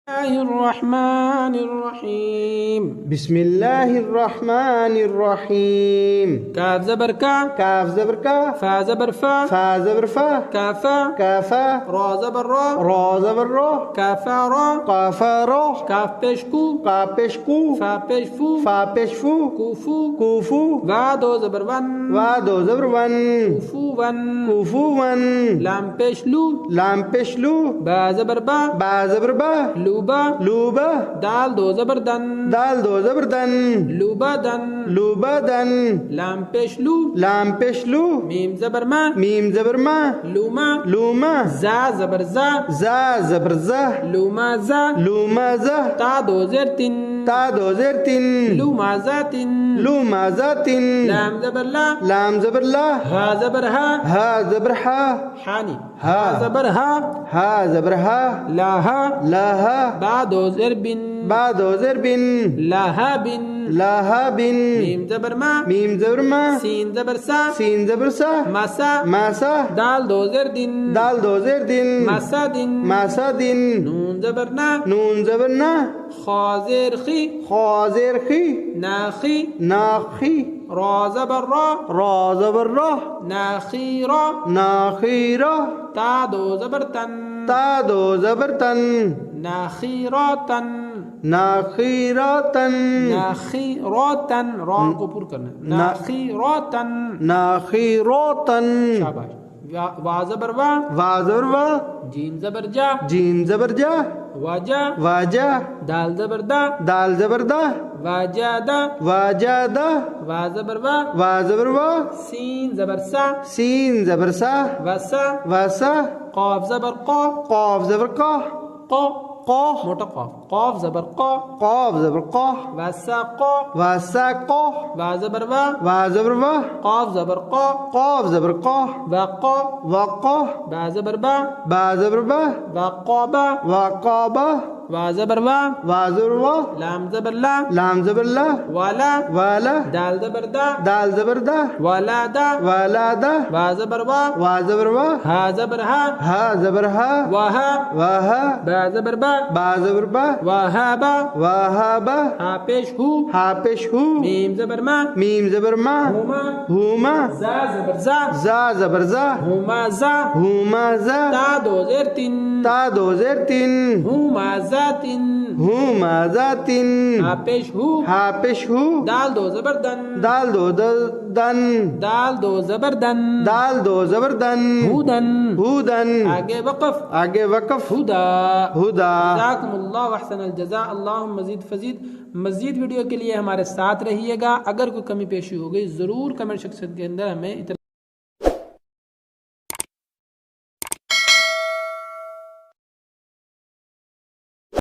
बिस्मिल्लाहिर्रहमानिर्रहीम। बिस्मिल्लाहिर्रहमानिर्रहीम। काफ ज़बर का, काफ ज़बर का, फा ज़बर फा, फा ज़बर फा, काफा, काफा, रा ज़बर रा, रा ज़बर रा, काफा रा, काफा रा, काफ पेश कू, काफ पेश कू, फा पेश फू, फा पेश फू, कूफू, कूफू, वा दो ज़बर वन, वा दो ज़बर वन, कूफू वन, कूफू वन, लाम पेश लू, लाम पेश लू, बा ज़बर बा, बा ज़बर बा, लूबा, लूबा, दाल दो ज़बर दन, दाल दो ज़बर दन, लूबा दन, लूबा दन, लाम पेश लू, लाम पेश लू, मीम ज़बर मा, मीम ज़बर मा, लूमा, लूमा, जा ज़बर जा, जा ज़बर जा, लूमा जा, लूमा जा, ता दो ज़ेर तिन, ता दो ज़ेर तिन, लूमा जा तिन, लूमा जा तिन, लाम ज़बर ला, लाम ज़बर ला, हा ज़बर हा, हा ज़बर हा, हानी, हा ज़बर हा, हा ज़बर हा, लाहा, लाहा, बा दो ज़ेर बिन, बा दो ज़ेर बिन, लाहा बिन, लाहा बिन, मीम ज़बर मा, मीम ज़बर मा, सीन ज़बर सा, सीन ज़बर सा, मासा, मासा, दाल दो ज़ेर दिन, दाल दो ज़ेर दिन, मासा दिन, मासा दिन, नून ज़बर ना, नून ज़बर ना, खा ज़ेर खी, खा ज़ेर खी, नाखी, नाखी, रा ज़बर रा, रा ज़बर रा, नाखीरा, नाखीरा, ता दो ज़बर तन, ता दो ज़बर तन, नाखीरातन, नाखीरातन, नाखीरातन, रा को पूर करना, नाखीरातन, नाखीरातन, शाबाश। वा ज़बर वा, वा ज़बर वा, जीन ज़बर जा, जीन ज़बर जा, वाजा, वाजा, दाल ज़बर दा, दाल ज़बर दा, वाजादा, वाजादा, वा ज़बर वा, वा ज़बर वा, सीन ज़बर सा, सीन ज़बर सा, वसा, वासा, काफ ज़बर क़ा, क़ाफ ज़बर क़ा, क़ा, क़ा, मोटा काफ, काफ ज़बर क़ा, क़ाफ ज़बर क़ा, वसा क़ा, वासा क़ा, वा ज़बर वा, वा ज़बर वा, काफ ज़बर क़ा, क़ाफ ज़बर क़ा, वक़ा, वक़ा, बा ज़बर बा, बा ज़बर बा, वक़ाबा, वक़ाबा, वा ज़बर वा, वा ज़बर वा, लाम ज़बर ला, लाम ज़बर ला, वाला, वाला, दाल ज़बर दा, दाल ज़बर दा, वाला दा, वालादा, वा ज़बर वा, वा ज़बर वा, हा ज़बर हा, हा ज़बर हा, वाहा, वाहा, बा ज़बर बा, बा ज़बर बा, वाहाबा, वाहाबा, हा पेश हू, हा पेश हू, मीम ज़बर मा, मीम ज़बर मा, हुमा, हुमा, जा ज़बर जा, जा ज़बर जा, हुमा जा, हुमा जा, ता दो ज़ेर तिन, ता दो ज़ेर तिन, हुमा जा तिन, हुमा जा तिन, हा पेश हू, हा पेश हू, दाल दो ज़बर दन, दाल दो दन, दाल दो ज़बर दन, दाल दो ज़बर दन, हुदन, हुदन, आगे वक़फ़, आगे वक़फ़, हुदा, हुदा। जज़ाकुमुल्लाह व अहसनल जज़ा। अल्लाहुम्मा मज़ीद फज़ीद। मज़ीद वीडियो के लिए हमारे साथ रहिएगा। अगर कोई कमी पेशी हो गई ज़रूर कमेंट सेक्शन के अंदर हमें